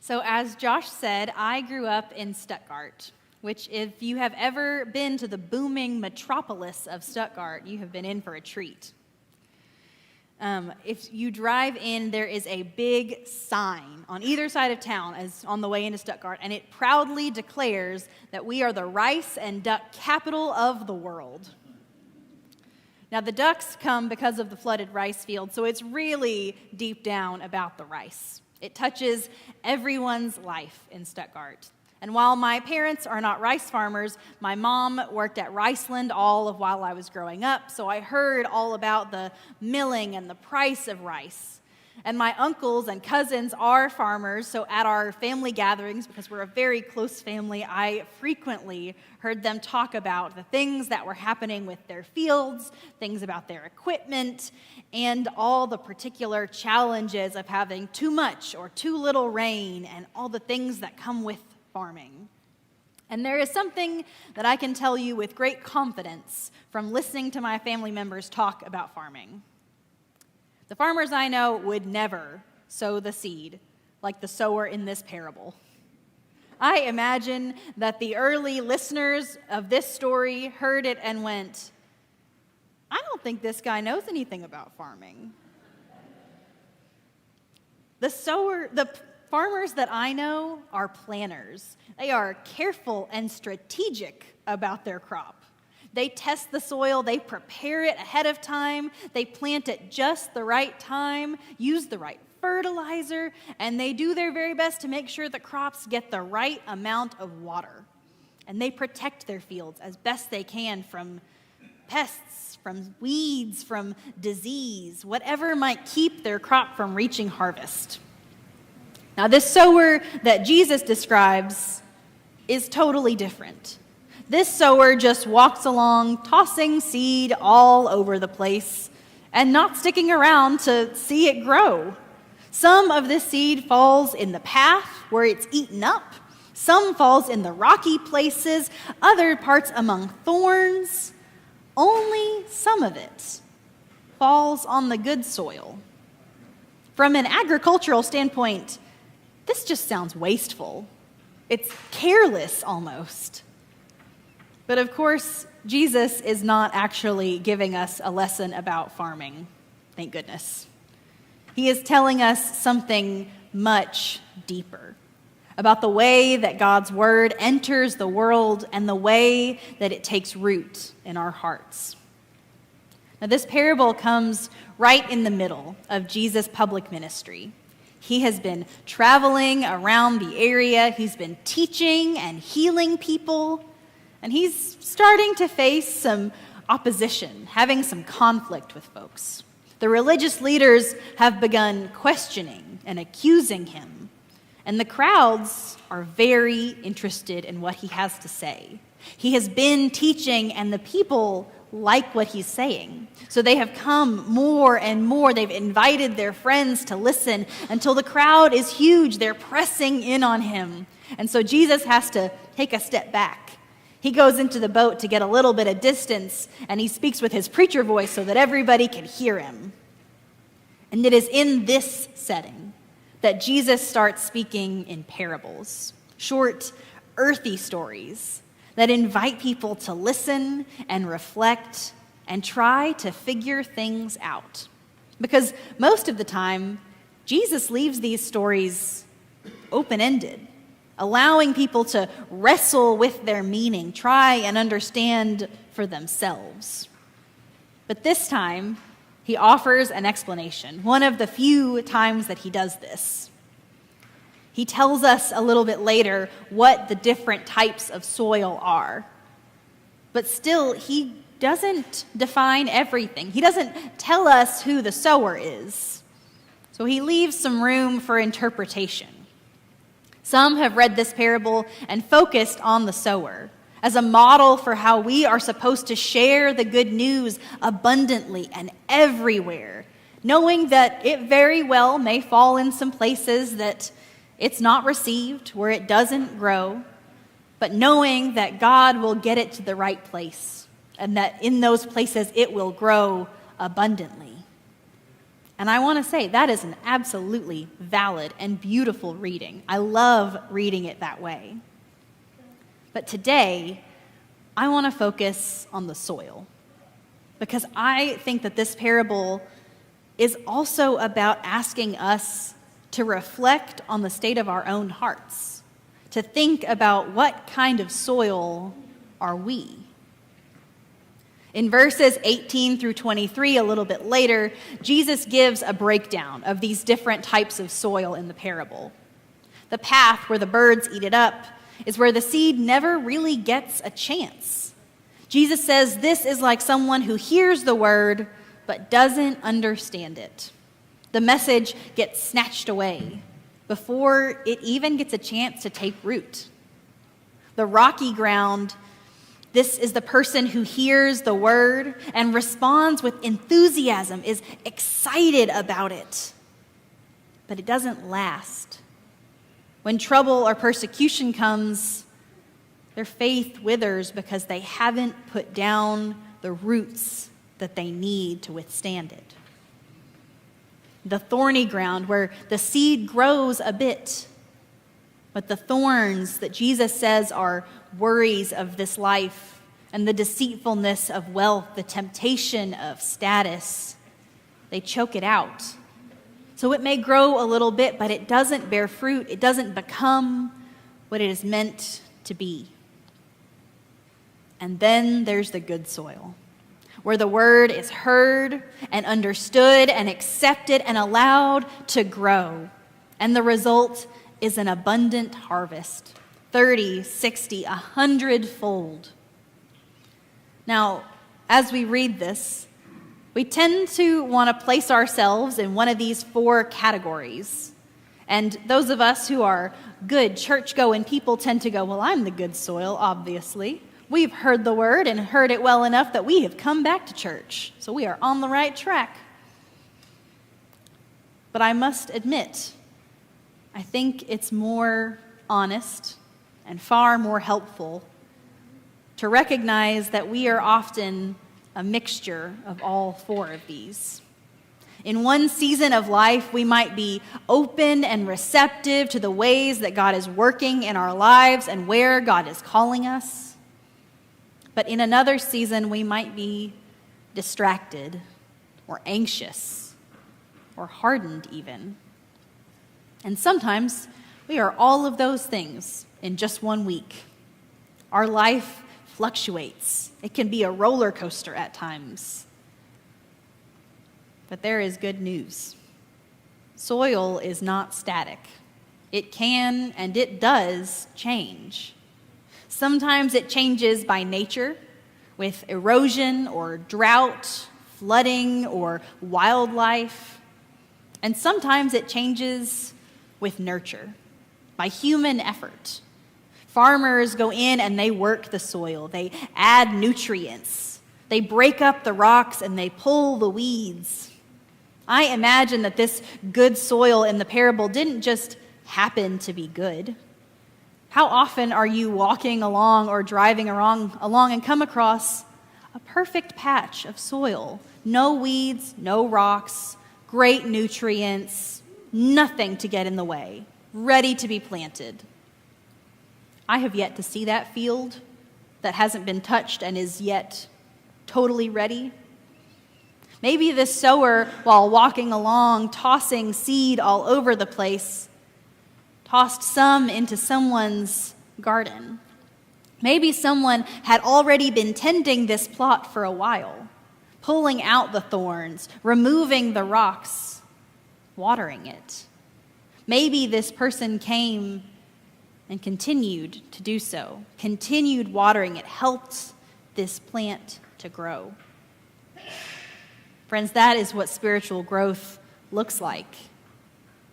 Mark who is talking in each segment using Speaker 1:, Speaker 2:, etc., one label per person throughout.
Speaker 1: So as Josh said, I grew up in Stuttgart, which if you have ever been to the booming metropolis of Stuttgart, you have been in for a treat. If you drive in, there is a big sign on either side of town as on the way into Stuttgart, and it proudly declares that we are the rice and duck capital of the world. Now, the ducks come because of the flooded rice field, so it's really deep down about the rice. It touches everyone's life in Stuttgart. And while my parents are not rice farmers, my mom worked at Riceland all of while I was growing up, so I heard all about the milling and the price of rice. And my uncles and cousins are farmers, so at our family gatherings, because we're a very close family, I frequently heard them talk about the things that were happening with their fields, things about their equipment, and all the particular challenges of having too much or too little rain and all the things that come with farming. And there is something that I can tell you with great confidence from listening to my family members talk about farming. The farmers I know would never sow the seed like the sower in this parable. I imagine that the early listeners of this story heard it and went, I don't think this guy knows anything about farming. The farmers that I know are planners. They are careful and strategic about their crop. They test the soil, they prepare it ahead of time, they plant it just the right time, use the right fertilizer, and they do their very best to make sure the crops get the right amount of water. And they protect their fields as best they can from pests, from weeds, from disease, whatever might keep their crop from reaching harvest. Now, this sower that Jesus describes is totally different. This sower just walks along, tossing seed all over the place and not sticking around to see it grow. Some of this seed falls in the path where it's eaten up. Some falls in the rocky places, other parts among thorns. Only some of it falls on the good soil. From an agricultural standpoint, this just sounds wasteful. It's careless almost. But of course, Jesus is not actually giving us a lesson about farming, thank goodness. He is telling us something much deeper about the way that God's word enters the world and the way that it takes root in our hearts. Now, this parable comes right in the middle of Jesus' public ministry. He has been traveling around the area. He's been teaching and healing people. And he's starting to face some opposition, having some conflict with folks. The religious leaders have begun questioning and accusing him. And the crowds are very interested in what he has to say. He has been teaching, and the people like what he's saying. So they have come more and more. They've invited their friends to listen until the crowd is huge. They're pressing in on him. And so Jesus has to take a step back. He goes into the boat to get a little bit of distance, and he speaks with his preacher voice so that everybody can hear him. And it is in this setting that Jesus starts speaking in parables, short, earthy stories that invite people to listen and reflect and try to figure things out. Because most of the time, Jesus leaves these stories open-ended, allowing people to wrestle with their meaning, try and understand for themselves. But this time, he offers an explanation, one of the few times that he does this. He tells us a little bit later what the different types of soil are. But still, he doesn't define everything. He doesn't tell us who the sower is. So he leaves some room for interpretation. Some have read this parable and focused on the sower as a model for how we are supposed to share the good news abundantly and everywhere, knowing that it very well may fall in some places that it's not received, where it doesn't grow, but knowing that God will get it to the right place and that in those places it will grow abundantly. And I want to say that is an absolutely valid and beautiful reading. I love reading it that way. But today, I want to focus on the soil, because I think that this parable is also about asking us to reflect on the state of our own hearts, to think about what kind of soil are we. In verses 18 through 23, a little bit later, Jesus gives a breakdown of these different types of soil in the parable. The path where the birds eat it up is where the seed never really gets a chance. Jesus says this is like someone who hears the word but doesn't understand it. The message gets snatched away before it even gets a chance to take root. The rocky ground, this is the person who hears the word and responds with enthusiasm, is excited about it. But it doesn't last. When trouble or persecution comes, their faith withers because they haven't put down the roots that they need to withstand it. The thorny ground, where the seed grows a bit, but the thorns that Jesus says are worries of this life and the deceitfulness of wealth, the temptation of status, they choke it out. So it may grow a little bit, but it doesn't bear fruit. It doesn't become what it is meant to be. And then there's the good soil, where the word is heard and understood and accepted and allowed to grow. And the result is an abundant harvest, 30, 60, 100-fold. Now, as we read this, we tend to want to place ourselves in one of these 4 categories. And those of us who are good church-going people tend to go, well, I'm the good soil, obviously. We've heard the word and heard it well enough that we have come back to church, so we are on the right track. But I must admit, I think it's more honest and far more helpful to recognize that we are often a mixture of all 4 of these. In one season of life, we might be open and receptive to the ways that God is working in our lives and where God is calling us. But in another season, we might be distracted or anxious or hardened even. And sometimes we are all of those things in just one week. Our life fluctuates. It can be a roller coaster at times. But there is good news. Soil is not static. It can and it does change. Sometimes it changes by nature, with erosion or drought, flooding or wildlife. And sometimes it changes with nurture, by human effort. Farmers go in and they work the soil. They add nutrients. They break up the rocks and they pull the weeds. I imagine that this good soil in the parable didn't just happen to be good. How often are you walking along or driving along and come across a perfect patch of soil? No weeds, no rocks, great nutrients, nothing to get in the way, ready to be planted. I have yet to see that field that hasn't been touched and is yet totally ready. Maybe the sower, while walking along, tossing seed all over the place, tossed some into someone's garden. Maybe someone had already been tending this plot for a while, pulling out the thorns, removing the rocks, watering it. Maybe this person came and continued to do so, continued watering it, helped this plant to grow. Friends, that is what spiritual growth looks like.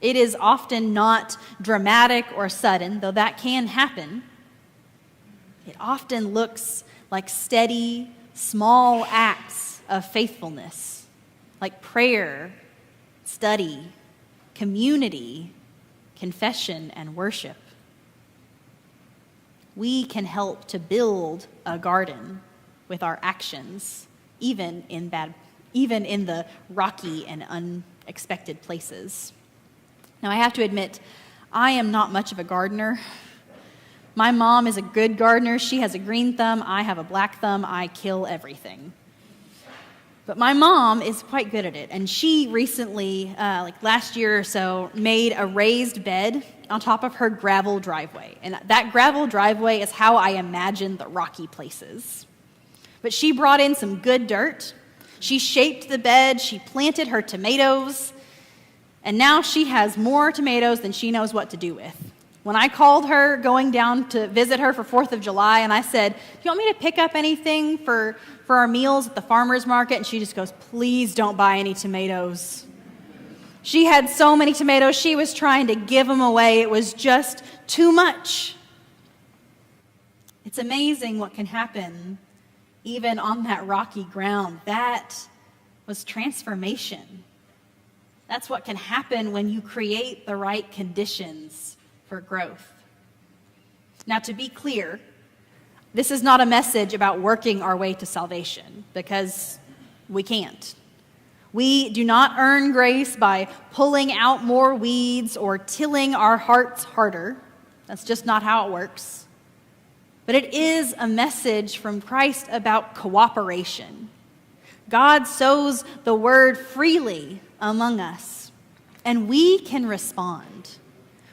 Speaker 1: It is often not dramatic or sudden, though that can happen. It often looks like steady, small acts of faithfulness, like prayer, study, community, confession, and worship. We can help to build a garden with our actions, even in the rocky and unexpected places. Now, I have to admit, I am not much of a gardener. My mom is a good gardener. She has a green thumb. I have a black thumb. I kill everything. But my mom is quite good at it, and she recently, like last year or so, made a raised bed on top of her gravel driveway. And that gravel driveway is how I imagine the rocky places. But she brought in some good dirt. She shaped the bed. She planted her tomatoes. And now she has more tomatoes than she knows what to do with. When I called her going down to visit her for 4th of July, and I said, "Do you want me to pick up anything for our meals at the farmer's market?" And she just goes, "Please don't buy any tomatoes." She had so many tomatoes, she was trying to give them away. It was just too much. It's amazing what can happen even on that rocky ground. That was transformation. That's what can happen when you create the right conditions for growth. Now, to be clear, this is not a message about working our way to salvation, because we can't. We do not earn grace by pulling out more weeds or tilling our hearts harder. That's just not how it works. But it is a message from Christ about cooperation. God sows the word freely among us, and we can respond.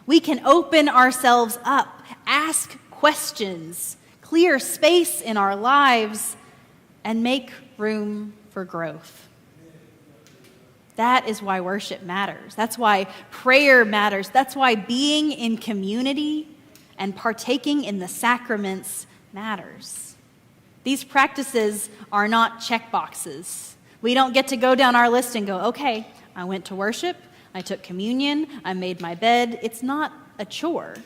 Speaker 1: We can open ourselves up, ask questions, clear space in our lives, and make room for growth. That is why worship matters. That's why prayer matters. That's why being in community and partaking in the sacraments matters. These practices are not check boxes. We don't get to go down our list and go, okay, I went to worship, I took communion, I made my bed. It's not a chore.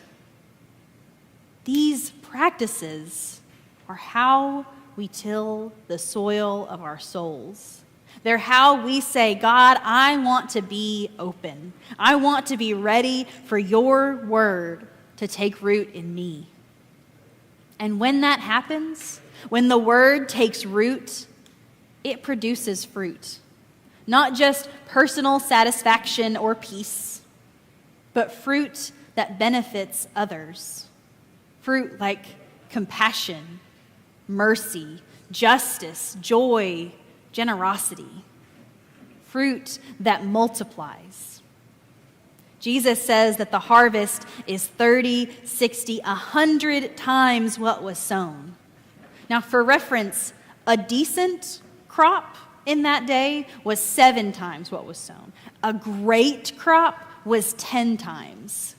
Speaker 1: These practices are how we till the soil of our souls. They're how we say, God, I want to be open. I want to be ready for your word to take root in me. And when that happens, when the word takes root, it produces fruit. Not just personal satisfaction or peace, but fruit that benefits others. Fruit like compassion, mercy, justice, joy, generosity. Fruit that multiplies. Jesus says that the harvest is 30, 60, 100 times what was sown. Now, for reference, a decent crop in that day was 7 times what was sown. A great crop was 10 times.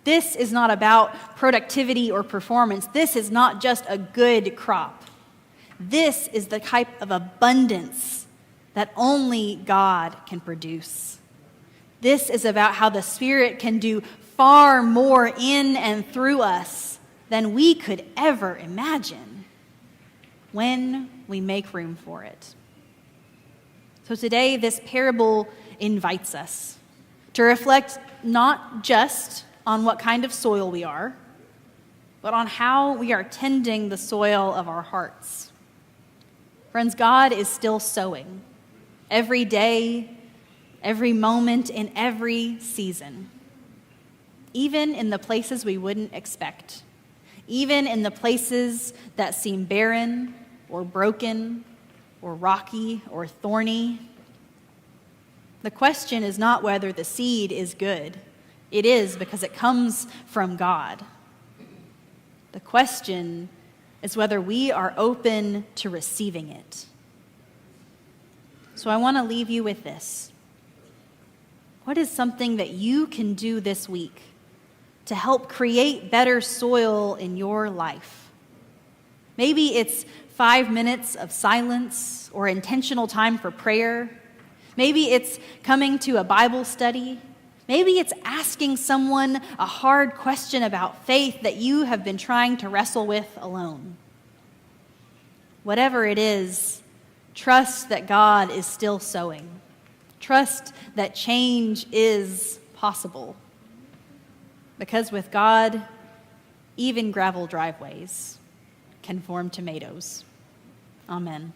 Speaker 1: This is not about productivity or performance. This is not just a good crop. This is the type of abundance that only God can produce. This is about how the Spirit can do far more in and through us than we could ever imagine when we make room for it. So today, this parable invites us to reflect not just on what kind of soil we are, but on how we are tending the soil of our hearts. Friends, God is still sowing every day, every moment, in every season, even in the places we wouldn't expect, even in the places that seem barren or broken or rocky or thorny. The question is not whether the seed is good. It is, because it comes from God. The question is whether we are open to receiving it. So I want to leave you with this. What is something that you can do this week to help create better soil in your life? Maybe it's 5 minutes of silence or intentional time for prayer. Maybe it's coming to a Bible study. Maybe it's asking someone a hard question about faith that you have been trying to wrestle with alone. Whatever it is, trust that God is still sowing. Trust that change is possible. Because with God, even gravel driveways can form tomatoes. Amen.